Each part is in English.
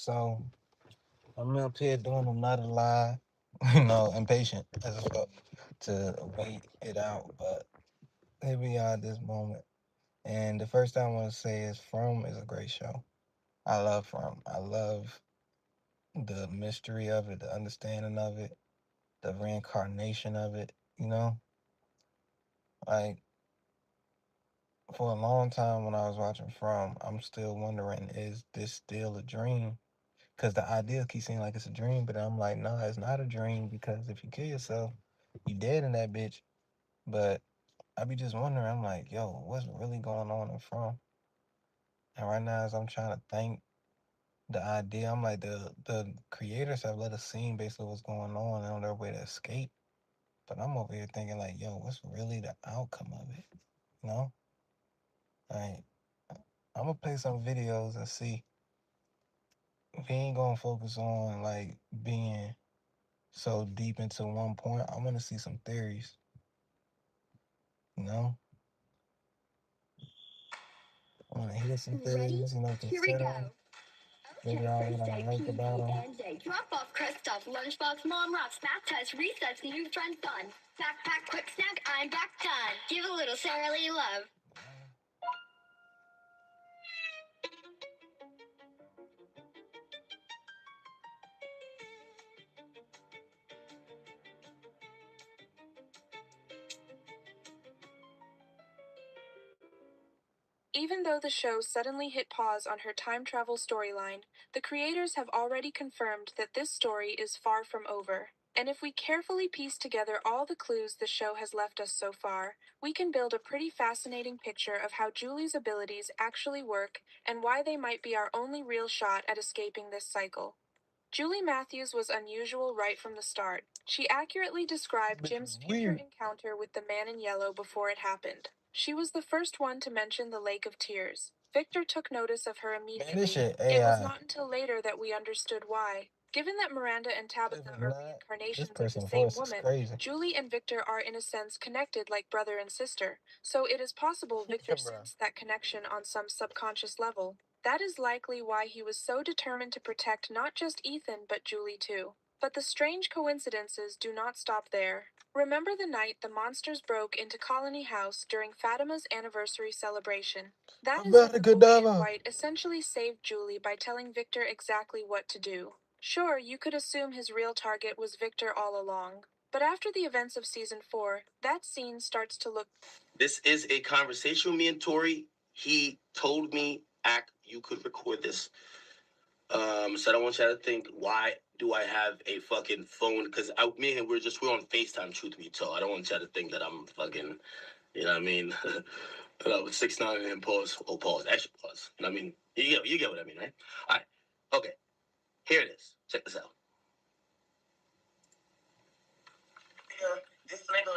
So I'm up here doing another live, impatient as fuck to wait it out. But here we are at this moment. And the first thing I want to say is From is a great show. I love From. I love the mystery of it, the understanding of it, the reincarnation of it, you know? Like, for a long time when I was watching From, I'm still wondering, is this still a dream? Because the idea keeps seeming like it's a dream, but I'm like, no, it's not a dream because if you kill yourself, you dead in that bitch. But I be just wondering, I'm like, yo, what's really going on in From? And right now, as I'm trying to think the idea, I'm like, the creators have let us see basically what's going on and on their way to escape. But I'm over here thinking like, yo, what's really the outcome of it? You know? Like, I'm gonna play some videos and see. We ain't gonna focus on like being so deep into one point. I want to see some theories. You know, I want to hear some theories. To Here we sit go. on, Okay, figure out first what I day, like about them. PB&J. Drop off Kristoff, lunchbox, mom rocks, math test, recess, new friend fun. Backpack, quick snack, I'm back done. Give a little Sara Lee love. Even though the show suddenly hit pause on her time travel storyline, the creators have already confirmed that this story is far from over. And if we carefully piece together all the clues the show has left us so far, we can build a pretty fascinating picture of how Julie's abilities actually work and why they might be our only real shot at escaping this cycle. Julie Matthews was unusual right from the start. She accurately described Jim's future encounter with the man in yellow before it happened. She was the first one to mention the Lake of Tears. Victor took notice of her immediately. Man, this shit It was AI. not until later that we understood why. Given that Miranda and Tabitha are This reincarnations of the person's same voice is woman, crazy. Julie and Victor are in a sense connected like brother and sister, so it is possible Victor sensed that connection on some subconscious level. That is likely why he was so determined to protect not just Ethan but Julie too. But the strange coincidences do not stop there. Remember the night the monsters broke into Colony House during Fatima's anniversary celebration? That is when the boy in white essentially saved Julie by telling Victor exactly what to do. Sure, you could assume his real target was Victor all along. But after the events of season 4, that scene starts to look. This is a conversation with me and Tori. He told me, you could record this. So I don't want you to think, why do I have a fucking phone? Because me and him, we're on FaceTime, truth be told. I don't want you to think that I'm fucking, you know what I mean? 6'9" and pause. Oh, pause. Actually, pause. You know what I mean? You get what I mean, right? All right. Okay. Here it is. Check this out. Yeah, this nigga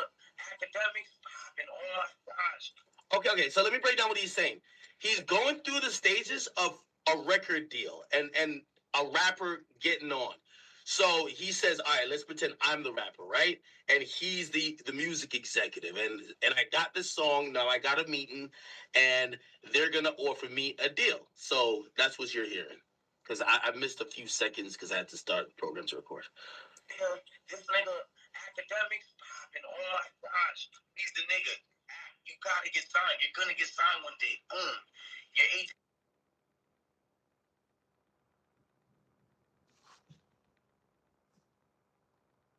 academics popping. Oh my gosh. Okay. So let me break down what he's saying. He's going through the stages of a record deal and a rapper getting on. So he says, all right, let's pretend I'm the rapper, right? And he's the music executive. And I got this song. Now I got a meeting and they're going to offer me a deal. So that's what you're hearing. Because I missed a few seconds because I had to start the program to record. Yeah, this nigga academics popping. Oh my gosh. He's the nigga. You gotta get signed. You're gonna get signed one day. Boom. Your agent.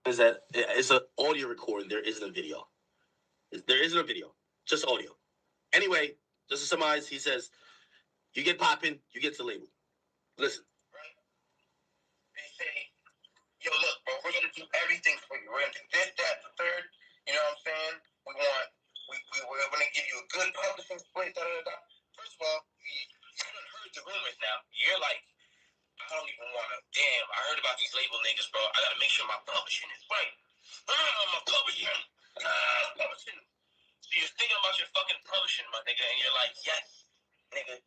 Is that it's an audio recording? There isn't a video. There isn't a video. Just audio. Anyway, just to summarize, he says, "You get popping, you get the label. Listen." Right? They say, "Yo, look, bro, we're gonna do everything for you. We're gonna do this, that, the third. You know what I'm saying? We're gonna give you a good publishing split. Da, da, da. First of all, you haven't heard the rumors now. You're like, I don't even want to. Damn, I heard about these label niggas, bro. I gotta make sure my publishing is right. My publishing. Publishing. So you're thinking about your fucking publishing, my nigga, and you're like, yes, nigga,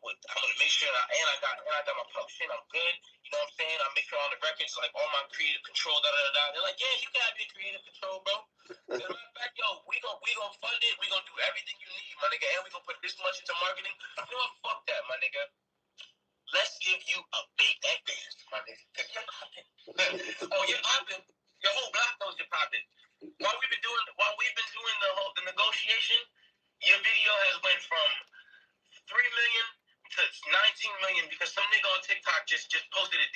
what? I'm gonna make sure, I got my publishing. I'm good. You know what I'm saying? I make sure on the records, like all my creative control, da da da. They're like, yeah, you can have your creative control, bro. As a matter of fact, yo, we gonna fund it. We gonna do everything you need, my nigga, and we gonna put this much into marketing. You know what? Fuck that, my nigga. Let's give you a big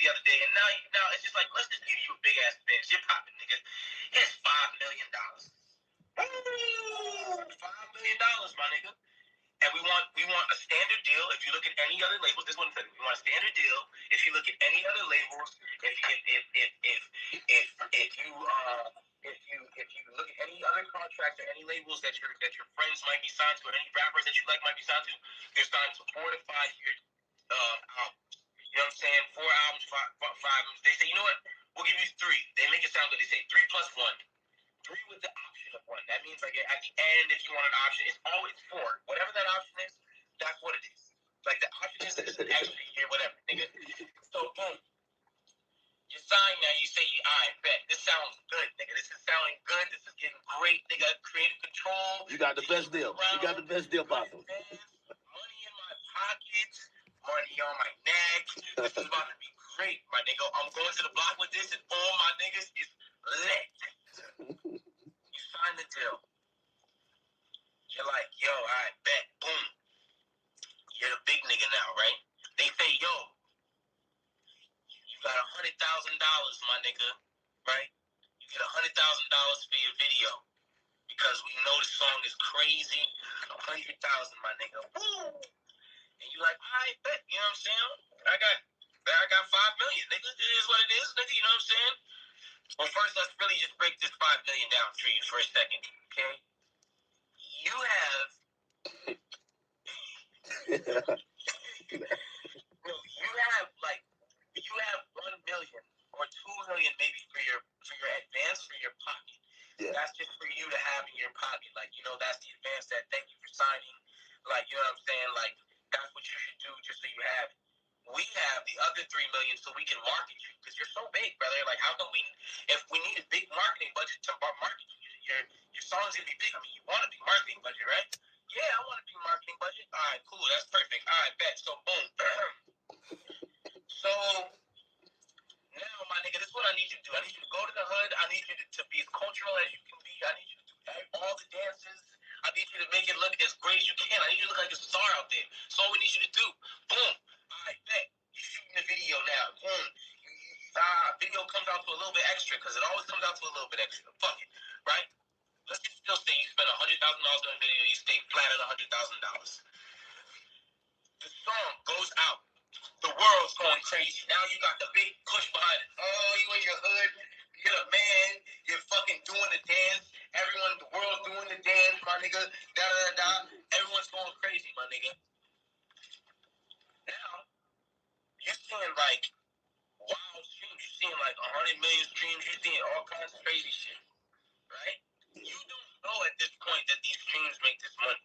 the other day, and now it's just like, let's just give you a big ass bench. You're popping, nigga. Here's $5 million. $5 million, my nigga. And we want a standard deal. If you look at any other labels, this one thing, we want a standard deal. If you look at any other labels, if you look at any other contracts or any labels that your friends might be signed to, or any rappers that you like might be signed to, they're signed to 4 to 5 year albums. You know what I'm saying? 4 albums, 5 albums. They say, you know what? We'll give you 3. They make it sound good. They say 3 plus 1. 3 with the option of 1. That means like at the end, if you want an option, it's always 4. Whatever that option is, that's what it is. Like the option is an extra year, whatever, nigga. So boom, you sign now. You say, I bet this sounds good, nigga. This is sounding good. This is getting great, nigga. Creative control. You got the best deal. You got the best deal possible. Money in my pockets, money on my neck. This is about to be great, my nigga. I'm going to the block with this, and all my niggas is lit. You sign the deal. You're like, yo, I bet. Boom. You're a big nigga now, right? They say, yo, you got $100,000, my nigga, right? You get $100,000 for your video because we know the song is crazy. 100,000, my nigga. Woo! And you like, I bet. You know what I'm saying? I got 5 million, nigga. It is what it is, nigga. You know what I'm saying? Well, first, let's really just break this 5 million down for you for a second, okay? You have, you have 1 million or 2 million maybe for your advance for your pocket. Yeah. That's just for you to have in your pocket. Like, you know, that's the advance that thank you for signing. Like, you know what I'm saying? Like, that's what you should do just so you have it. We have the other 3 million so we can market you because you're so big, brother. Like, how can we? If we need a big marketing budget to market you, your song's gonna be big. I mean, you want a big marketing budget, right? Yeah, I want a big marketing budget. All right, cool. That's perfect. All right, bet. So boom. So now, my nigga, this is what I need you to do. I need you to go to the hood. I need you to be as cultural as you can be. I need you to do all the dances. I need you to make it look as great as you can. I need you to look like a star out there. That's all we need you to do. Boom. I bet. You're shooting the video now. Boom. Video comes out to a little bit extra because it always comes out to a little bit extra. Fuck it. Right? Let's just still say you spend $100,000 on a video. You stay flat at $100,000. The song goes out. The world's going crazy. Now you got the big push behind it. Oh, you in your hood. You're a man. You're fucking doing the dance. Everyone in the world doing the dance, my nigga. Da-da-da-da. Everyone's going crazy, my nigga. Now, you're seeing like wild streams. You're seeing like 100 million streams. You're seeing all kinds of crazy shit, right? You don't know at this point that these streams make this money.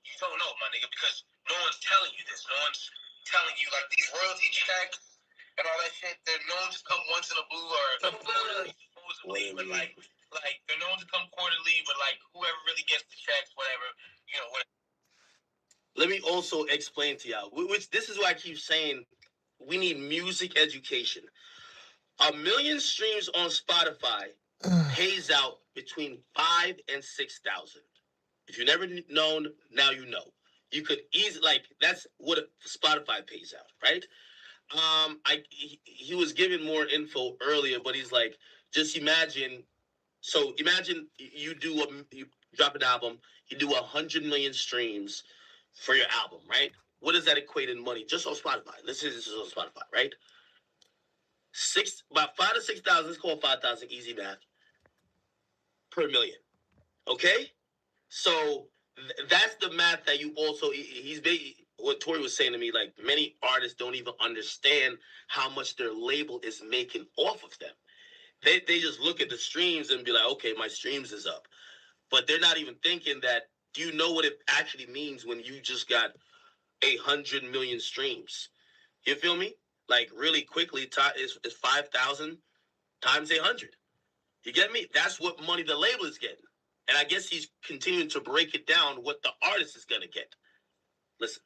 You don't know, my nigga, because no one's telling you this. No one's telling you like these royalty checks and all that shit. They're known to come once in a blue or quarterly, supposedly, but like they're known to come quarterly, but like whoever really gets the checks, whatever, you know, whatever. Let me also explain to y'all, which this is why I keep saying we need music education. 1 million streams on Spotify pays out between 5,000 and 6,000. If you never known, now you know. You could easily, like, that's what Spotify pays out, right? He was giving more info earlier, but he's like, just imagine. So imagine you drop an album, you do 100 million streams for your album, right? What does that equate in money? Just on Spotify. Let's say this is on Spotify, right? About 5,000 to 6,000. Let's call it 5,000. Easy math per million. Okay, so that's the math that you also. What Tori was saying to me, like many artists don't even understand how much their label is making off of them. They just look at the streams and be like, okay, my streams is up, but they're not even thinking that. Do you know what it actually means when you just got 100 million streams? You feel me? Like really quickly, is 5,000 times 100. You get me? That's what money the label is getting. And I guess he's continuing to break it down what the artist is going to get. Listen.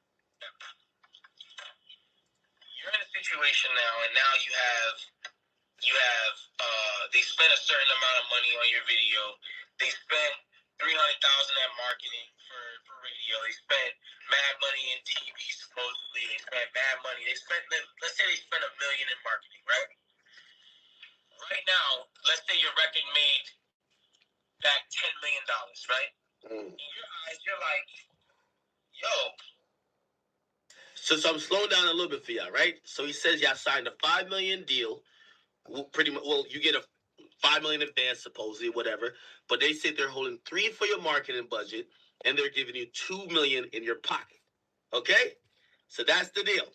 You're in a situation now, and now you have they spent a certain amount of money on your video. They spent $300,000 at marketing for radio. They spent mad money in TV, supposedly. They spent mad money. Let's say they spent $1 million in marketing, right? right now, let's say your record made back $10 million, right? In your eyes, you're like, yo. So I'm slowing down a little bit for y'all, right? So he says y'all signed a $5 million deal. Pretty much, well, you get a $5 million advance, supposedly, whatever. But they say they're holding $3 million for your marketing budget, and they're giving you $2 million in your pocket. Okay? So that's the deal.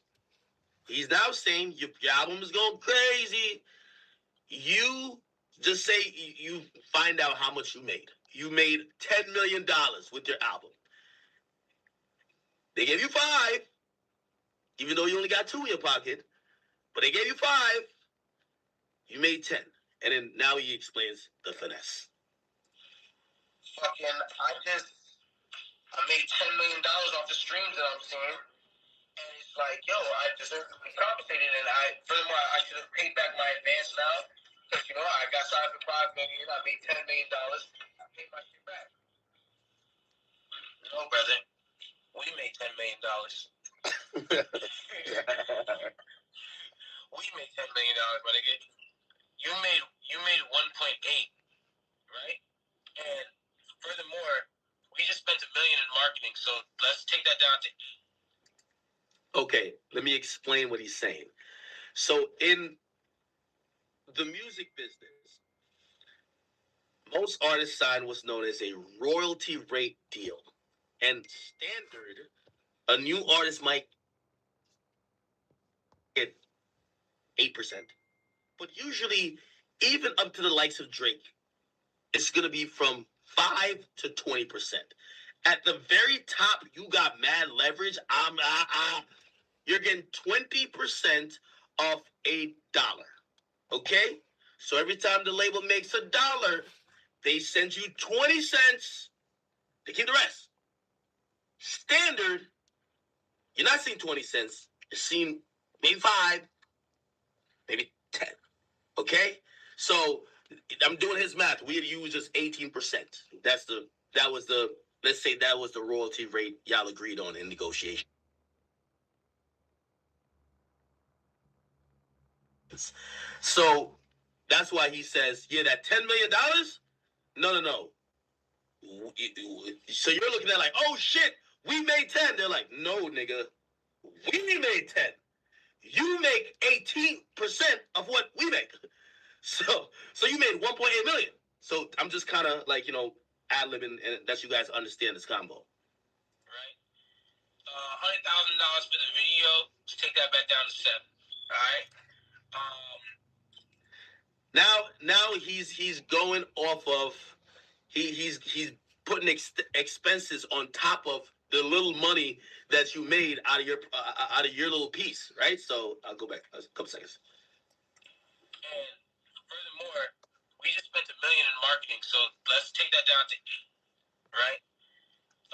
He's now saying your album is going crazy. You just say you find out how much you made. You made $10 million with your album. They gave you 5, even though you only got 2 in your pocket. But they gave you 5. You made 10. And then now he explains the finesse. I made $10 million off the streams that I'm seeing. And it's like, yo, I deserve to be compensated. And furthermore, I should have paid back my advance now. Because, I got signed for $5 million. I made $10 million. I paid my shit back. No, brother. We made $10 million. We made $10 million, my nigga. You made 1.8, right? And furthermore, we just spent $1 million in marketing, so let's take that down to 8. Okay, let me explain what he's saying. So in the music business, most artists sign what's known as a royalty rate deal. And standard, a new artist might get 8%. But usually, even up to the likes of Drake, it's going to be from 5 to 20%. At the very top, you got mad leverage. You're getting 20% off $1. Okay? So every time the label makes $1, they send you 20 cents. They keep the rest. Standard, you're not seeing 20 cents. You're seeing maybe 5, maybe 10. Okay? So I'm doing his math. We had used just 18%. Let's say that was the royalty rate y'all agreed on in negotiation. So that's why he says, yeah, that $10 million? No. So you're looking at like, oh shit, we made 10. They're like, no, nigga, we made 10. You make 18% of what we make. So you made 1.8 million. So I'm just kind of like, ad-libbing, and that you guys understand this combo. Right? $100,000 for the video. Let's take that back down to 7. All right? Now he's going off of, he's putting expenses on top of the little money that you made out of your little piece, right? So I'll go back a couple seconds. And furthermore, we just spent $1 million in marketing, so let's take that down to 8, right?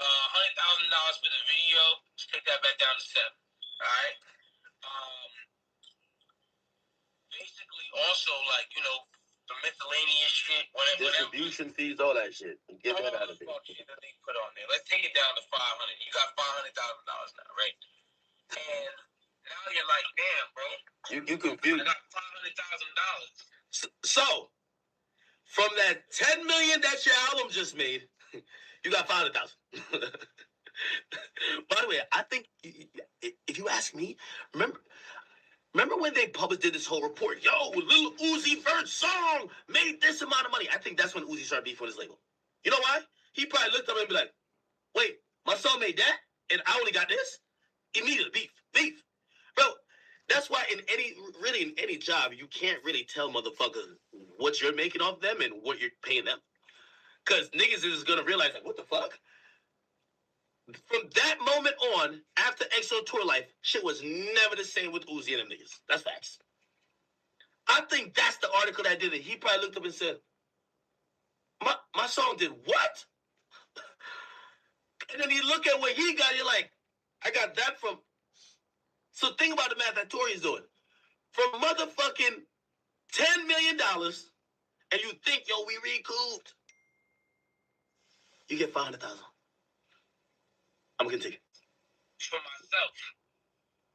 $100,000 for the video. Let's take that back down to 7. All right. Basically, also the miscellaneous shit, whatever. Distribution fees, all that shit. Get that out of there. Shit that they put on there. Let's take it down to 500. You got $500,000 now, right? And now you're like, damn, bro. You confused. I got $500,000. So from that $10 million that your album just made, you got $500,000. By the way, I think if you ask me, remember when they did this whole report? Yo, Lil Uzi Vert's song made this amount of money. I think that's when Uzi started beefing with his label. You know why? He probably looked up and be like, wait, my song made that, and I only got this? Immediately, beef. Bro, that's why in any job, you can't really tell motherfuckers what you're making off them and what you're paying them. Because niggas is going to realize, like, what the fuck? From that moment on, after EXO Tour Life, shit was never the same with Uzi and them niggas. That's facts. I think that's the article that did it. He probably looked up and said, my song did what? And then you look at what he got, you're like, I got that from... So think about the math that Tori's doing. From motherfucking $10 million, and you think, yo, we recouped. You get $500,000. I'm gonna continue. For myself.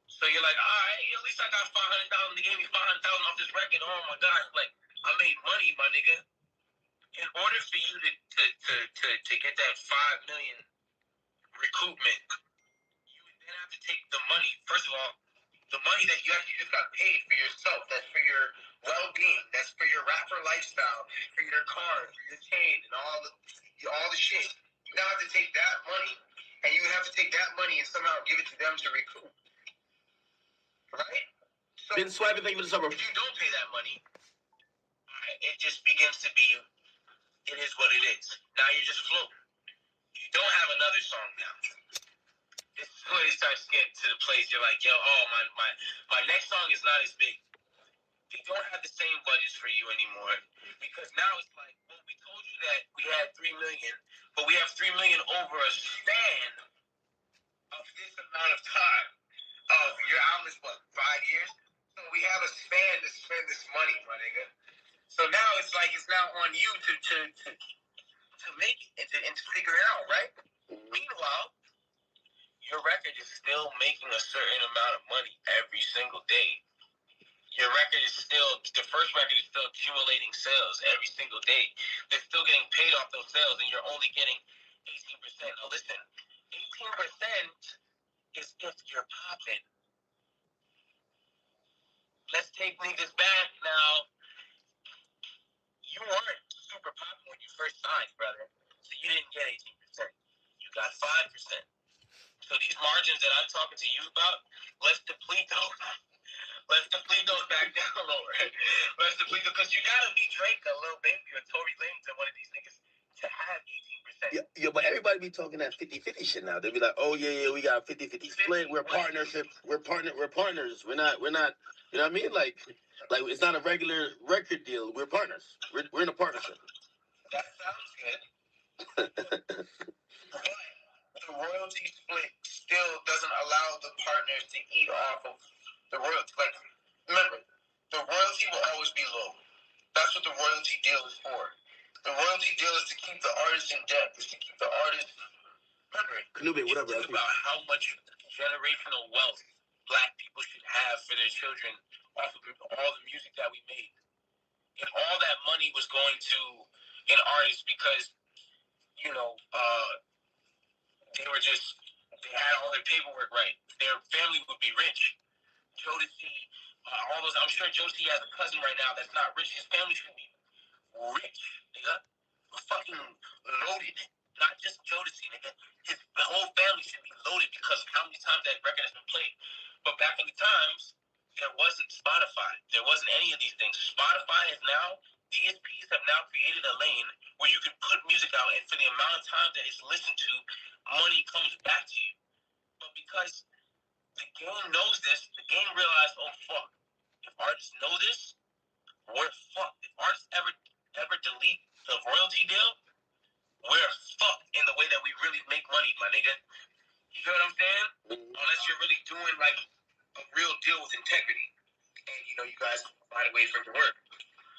So So you're like, all right, at least I got 500,000. They gave me 500,000 off this record. Oh my gosh, like I made money, my nigga. In order for you to get that 5 million recoupment, you would then have to take the money. First of all, the money that you actually just got paid for yourself. That's for your well-being. That's for your rapper lifestyle, for your car, for your chain, and all the shit. You now have to take that money, and you would have to take that money and somehow give it to them to recoup. Right? So been swiping, thank you for the summer. If you don't pay that money, it just begins to be, it is what it is. Now you're just floating. You don't have another song now. This is when it starts getting to the place you're like, yo, oh, my next song is not as big. They don't have the same budgets for you anymore. Because now it's like, well, we told you that we had 3 million, but we have 3 million over a span of this amount of time. Your album is what, 5 years? So we have a span to spend this money, my nigga. So now it's like it's now on you to make it and to figure it out, right? Meanwhile, your record is still making a certain amount of money every single day. Your record is still, the first record is still accumulating sales every single day. They're still getting paid off those sales, and you're only getting 18%. Now listen, 18% is if you're popping. Let's take niggas back now. You weren't super popping when you first signed, brother. So you didn't get 18%. You got 5%. So these margins that I'm talking to you about, let's deplete those. Let's deplete those back down lower. Let's deplete them, because you gotta be Drake, a Lil Baby, or Tory Lanez, or one of these niggas to have 18%. Yeah, but everybody be talking that 50-50 shit now. They'll be like, oh yeah, we got a 50-50 split. We're partnership. We're partners. We're not. You know what I mean? Like it's not a regular record deal. We're partners. We're in a partnership. That sounds good. But the royalty split still doesn't allow the partners to eat off of the royalty. Like, remember, the royalty will always be low. That's what the royalty deal is for. The royalty deal is to keep the artist in debt. Is to keep the artist. Remember, Kanube, whatever. Think about how much generational wealth Black people should have for their children off of all the music that we made. And all that money was going to an artist because, you know, they had all their paperwork right. Their family would be rich. Jodeci, all those. I'm sure Jodeci has a cousin right now that's not rich. His family should be rich, nigga. Fucking loaded. Not just Jodeci, nigga. His whole family should be loaded because of how many times that record has been played. But back in the times, there wasn't Spotify. There wasn't any of these things. Spotify is now, DSPs have now created a lane where you can put music out, and for the amount of time that it's listened to, money comes back to you. But because the game knows this, the game realized, oh fuck, if artists know this, we're fucked. If artists ever delete the royalty deal, we're fucked in the way that we really make money, my nigga. You know what I'm saying? Unless you're really doing like a real deal with integrity, and you know you guys find a way for it to work.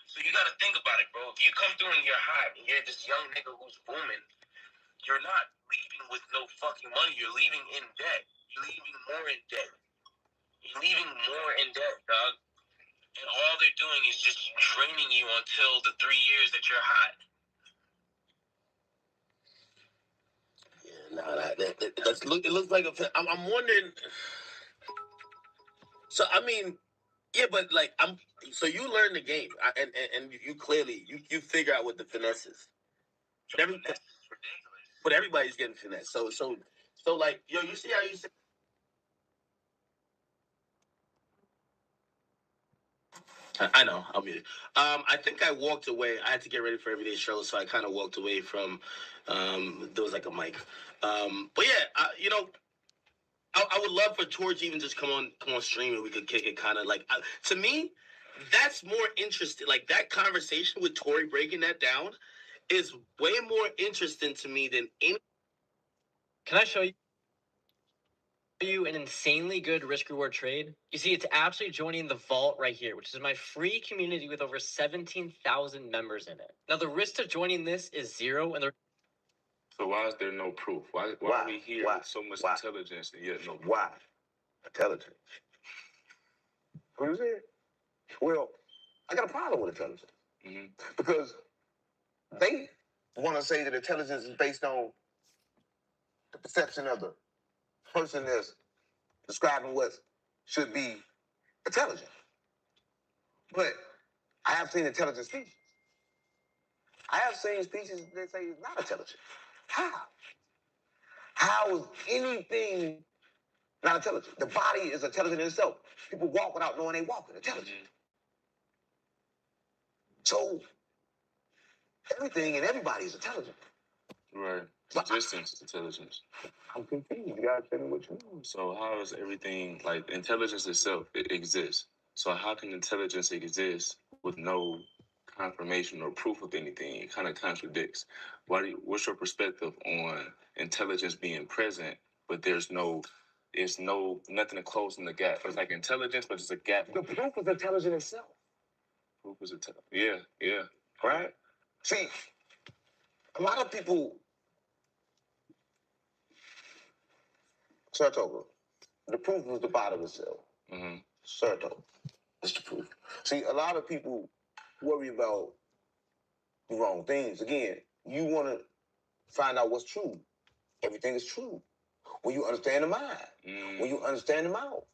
So you got to think about it, bro. If you come through and you're hot, and you're this young nigga who's booming, you're not leaving with no fucking money. You're leaving in debt. You're leaving more in debt. You're leaving more in debt, dog. And all they're doing is just draining you until the 3 years that you're hot. Yeah, no, it looks like I'm wondering. So I mean, yeah, but like so you learn the game, and you clearly you figure out what the finesse is. But everybody's getting finesse. So like, yo, you see how you say. I know, I'll mute it. I think I walked away. I had to get ready for everyday show, so I kind of walked away from. There was like a mic. But yeah, you know, I would love for Torch even just come on stream and we could kick it kind of like. To me, that's more interesting. Like that conversation with Tori breaking that down is way more interesting to me than any. Can I show you an insanely good risk reward trade? You see, it's absolutely joining the vault right here, which is my free community with over 17,000 members in it. Now, the risk to joining this is zero, and so why is there no proof? Why are we here with so much intelligence and yet no proof? Why? Intelligence. What you said? Well, I got a problem with intelligence. Because they want to say that intelligence is based on the perception of the person that's describing what should be intelligent. But I have seen intelligent species. I have seen species that say it's not intelligent. How? How is anything not intelligent? The body is intelligent in itself. People walk without knowing they walking. Intelligent. So everything and everybody is intelligent. Right. Existence is intelligence. I'm confused. You gotta tell me what you mean. So how is everything, like intelligence itself, it exists. So how can intelligence exist with no confirmation or proof of anything? It kind of contradicts. What's your perspective on intelligence being present, but there's nothing to close in the gap? It's like intelligence, but it's a gap. The proof is intelligent itself. Proof is intelligent. Yeah. Right? See, a lot of people, Saratoga, the proof is the bottom itself. Saratoga, that's the proof. See, a lot of people worry about the wrong things. Again, you want to find out what's true. Everything is true. When you understand the mind, when you understand the mouth,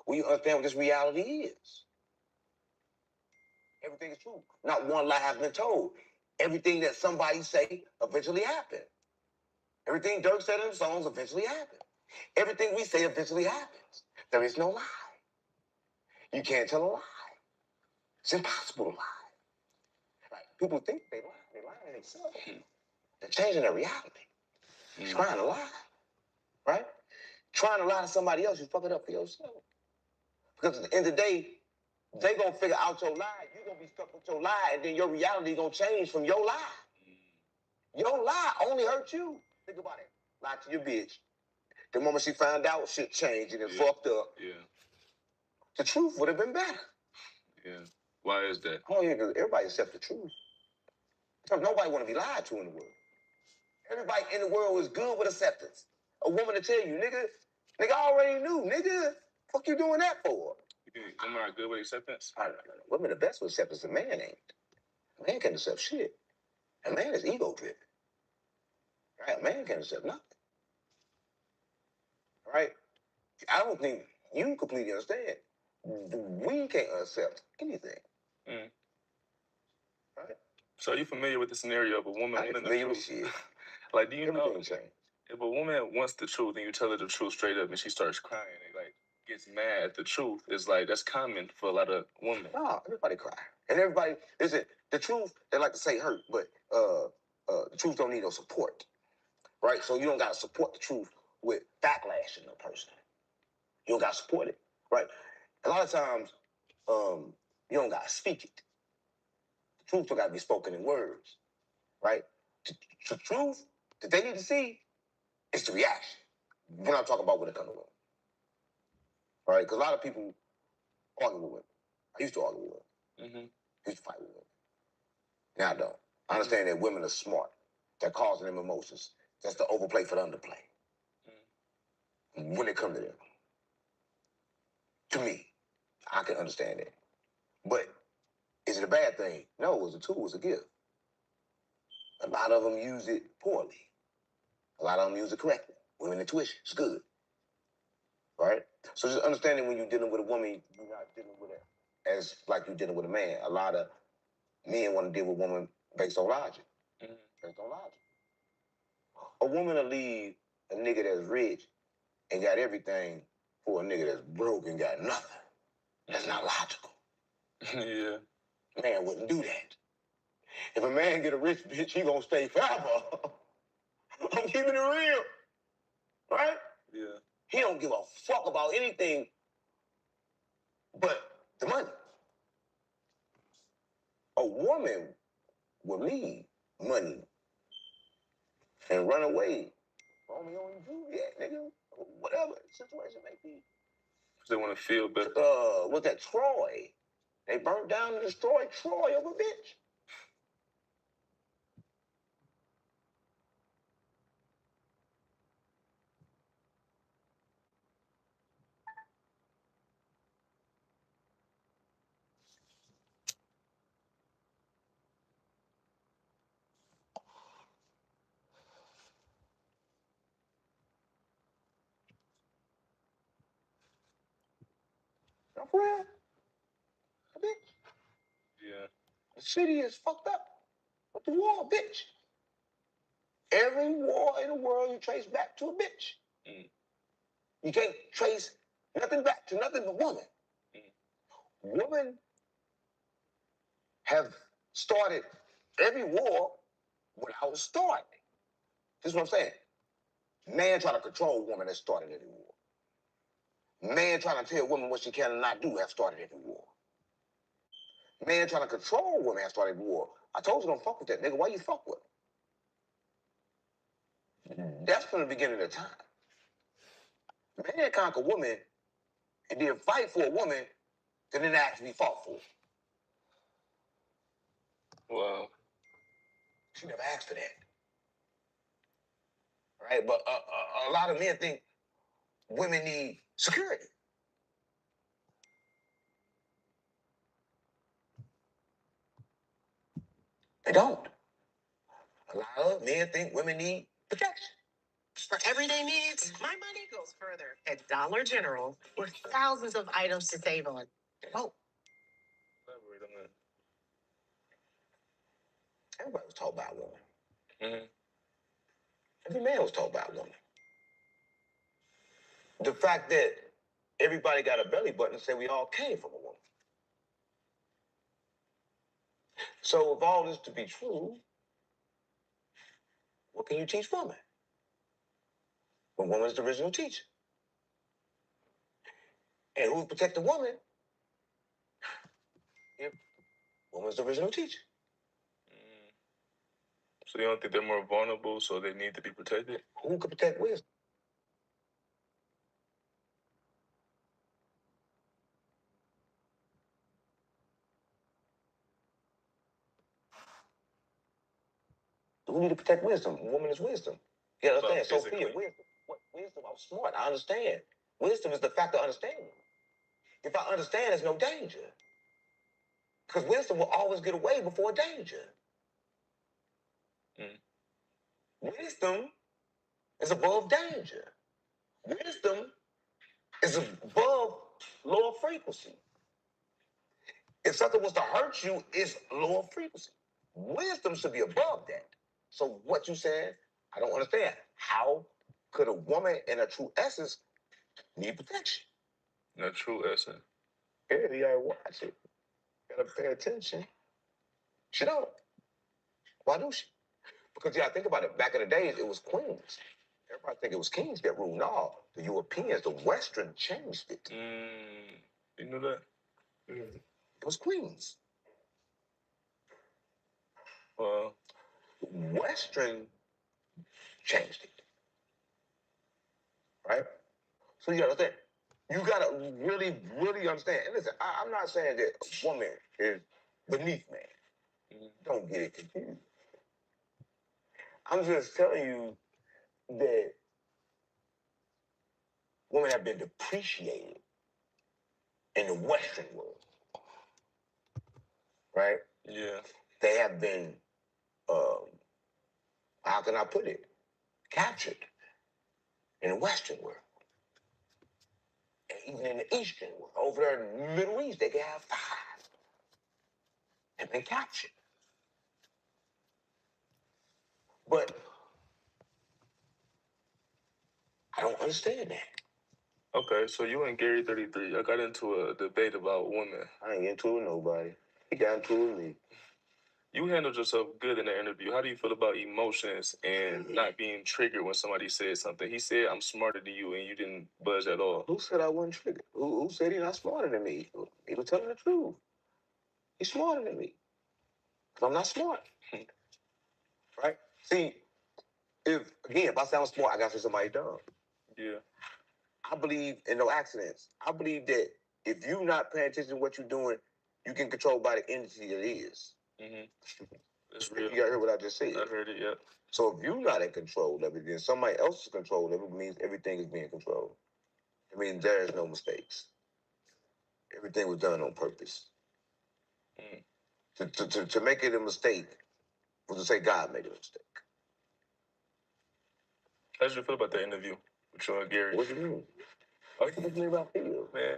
when you understand what this reality is. Everything is true. Not one lie has been told. Everything that somebody say eventually happened. Everything Dirk said in the songs eventually happened. Everything we say eventually happens. There is no lie. You can't tell a lie. It's impossible to lie. Like, people think they lie. They lie to themselves. They're changing their reality. Trying to lie. Right? Trying to lie to somebody else, you fuck it up for yourself. Because at the end of the day, they gonna figure out your lie. You're gonna be stuck with your lie, and then your reality gonna change from your lie. Your lie only hurt you. Think about it. Lie to your bitch. The moment she found out, shit changed and it fucked up. Yeah. The truth would have been better. Yeah. Why is that? Oh yeah, because everybody accepts the truth. Because nobody want to be lied to in the world. Everybody in the world is good with acceptance. A woman to tell you, nigga, I already knew, nigga. Fuck you doing that for? You think women are good with acceptance? No. Women are the best with acceptance. A man ain't. A man can't accept shit. A man is ego driven. Right? A man can't accept nothing. Right? I don't think you completely understand. We can't accept anything. Right? So are you familiar with the scenario of a woman wanting the familiar with truth? shit. Like, do you know Everything changed. if a woman wants the truth and you tell her the truth straight up and she starts crying and like gets mad at the truth, it's like that's common for a lot of women. No, everybody cry. And everybody, listen, the truth, they like to say hurt, but the truth don't need no support. Right? So you don't gotta support the truth with backlashing a person. You don't gotta support it. Right? A lot of times, you don't gotta speak it. The truth don't gotta be spoken in words. Right? The truth that they need to see is the reaction. We're not talking about when it comes to women. Right? Because a lot of people argue with women. I used to argue with women. I used to fight with women. Now I don't. I understand that women are smart. They're causing them emotions. That's the overplay for the underplay. When it comes to them. To me, I can understand that. But is it a bad thing? No, it's a tool, it's a gift. A lot of them use it poorly. A lot of them use it correctly. Women intuition, it's good. Right? So just understanding when you're dealing with a woman, you're not dealing with her as like you're dealing with a man. A lot of men want to deal with women based on logic. Based on logic. A woman will leave a nigga that's rich and got everything for a nigga that's broke and got nothing. That's not logical. Yeah. Man wouldn't do that. If a man get a rich bitch, he gonna stay forever. I'm keeping it real. Right? Yeah. He don't give a fuck about anything but the money. A woman will leave money and run away. Romeo and Juliet, nigga. Whatever the situation may be. They want to feel better. What's that, Troy? They burnt down and destroyed Troy over bitch. No, for real. Bitch. Yeah. The city is fucked up with the war, bitch. Every war in the world you trace back to a bitch. Mm. You can't trace nothing back to nothing but woman. Women have started every war without starting. This is what I'm saying. Man trying to control woman has started every war. Man trying to tell women what she can and not do have started every war. Man trying to control women has started every war. I told you don't fuck with that nigga. Why you fuck with him? That's from the beginning of time. Man conquer woman and then fight for a woman that didn't actually fought for. Wow. She never asked for that. Right? But a lot of men think women need security. They don't. A lot of men think women need protection. For everyday needs, my money goes further. At Dollar General, with thousands of items to save on. Oh, Elaborate on that. everybody was taught about women. Mm-hmm. Every man was taught about women. The fact that everybody got a belly button said we all came from a woman. So if all this to be true, what can you teach women? When woman's the original teacher. And who protect the woman? If woman's the original teacher. So you don't think they're more vulnerable, so they need to be protected? Who can protect wisdom? Who need to protect wisdom? Woman is wisdom. You understand? Sophia, wisdom. What wisdom? I'm smart. I understand. Wisdom is the fact of understanding. If I understand, there's no danger. Because wisdom will always get away before danger. Wisdom is above danger. Wisdom is above lower frequency. If something was to hurt you, it's lower frequency. Wisdom should be above that. So what you saying, I don't understand. How could a woman in her true essence need protection? In a true essence. Yeah, you gotta watch it. You gotta pay attention. She don't. Why do she? Because yeah, think about it. Back in the days, it was queens. Everybody think it was kings that ruled. No, the Europeans, the Western changed it. You know that? It was queens. Western changed it. Right? So you gotta think. You gotta really, really understand. And listen, I'm not saying that a woman is beneath man. Don't get it confused. I'm just telling you that women have been depreciated in the Western world. Right? Yeah. They have been, how can I put it? Captured in the Western world. And even in the Eastern world. Over there in the Middle East, they can have 5. They've been captured. But I don't understand that. Okay, so you and Gary 33, I got into a debate about women. I ain't into it with nobody. He got into it with me. You handled yourself good in the interview. How do you feel about emotions and not being triggered when somebody says something? He said, I'm smarter than you, and you didn't budge at all. Who said I wasn't triggered? Who said he's not smarter than me? He was telling the truth. He's smarter than me. Because I'm not smart. Right? See, if I sound smart, I got to say somebody dumb. Yeah. I believe in no accidents. I believe that if you're not paying attention to what you're doing, you can control by the entity that is. That's real. You gotta hear what I just said. I heard it, yeah. So if you're not in control of it, then somebody else is in control of it. Means everything is being controlled. It means there is no mistakes. Everything was done on purpose. To make it a mistake was to say God made a mistake. How did you feel about that interview with you and Gary? What do you mean? What do you mean about feel? Man.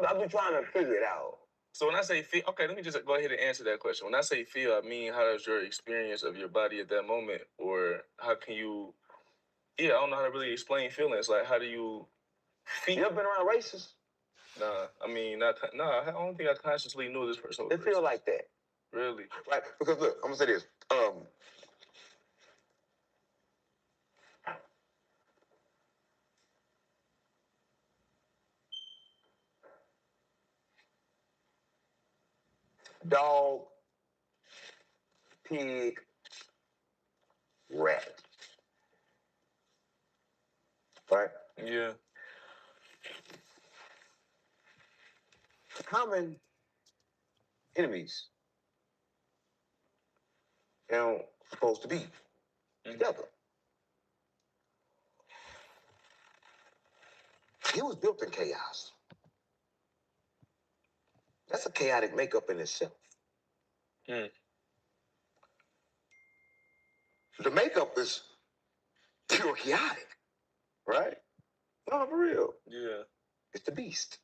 I've been trying to figure it out. So when I say feel, okay, let me just go ahead and answer that question. When I say feel, I mean how is your experience of your body at that moment, or how can you? Yeah, I don't know how to really explain feelings. Like, how do you feel? You ever been around racists? Nah, I mean, I don't think I consciously knew this person. They feel like that. Really? Right? Because look, I'm gonna say this. Dog, pig, rat. Right? Yeah. Common enemies. Supposed to be together. He was built in chaos. That's a chaotic makeup in itself. The makeup is pure chaotic, right? No, for real. Yeah. It's the beast.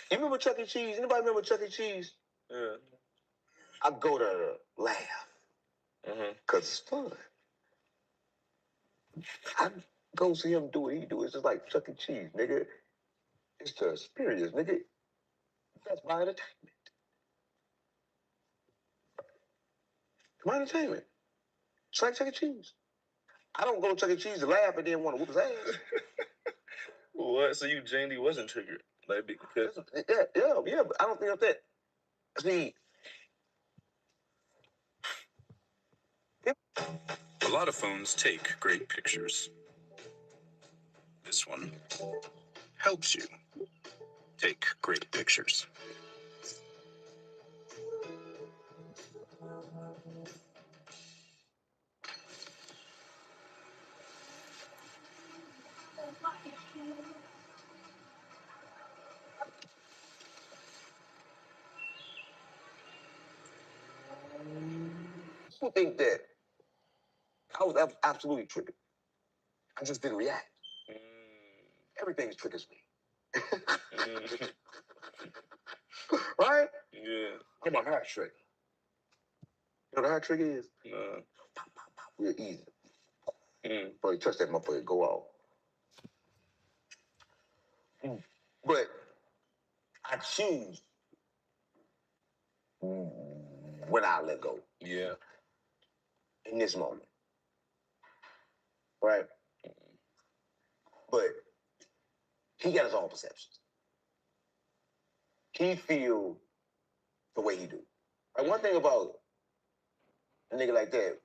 You remember Chuck E. Cheese? Anybody remember Chuck E. Cheese? Yeah. I go to laugh. Because it's fun. I go see him do what he do. It's just like Chuck E. Cheese, nigga. It's the experience, nigga. That's my entertainment. My entertainment. It's like Chuck E. Cheese. I don't go to Chuck E. Cheese to laugh and then want to whoop his ass. What? So you genuinely wasn't triggered? Like, because... Yeah, but I don't think of that. See, a lot of phones take great pictures. This one helps you take great pictures. people think that I was absolutely triggered. I just didn't react. Everything triggers me. Right? Yeah. I'm a heart trigger. You know what a heart trigger is? Nah. Real easy. Bro, you touch that motherfucker, go off. But I choose when I let go. Yeah. In this moment. Right? But he got his own perceptions. He feel the way he do. Like, one thing about a nigga like that,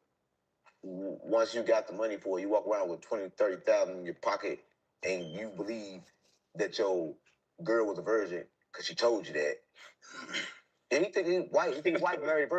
once you got the money for it, you walk around with 20, 30,000 in your pocket and you believe that your girl was a virgin because she told you that. And he think he's white, married a virgin.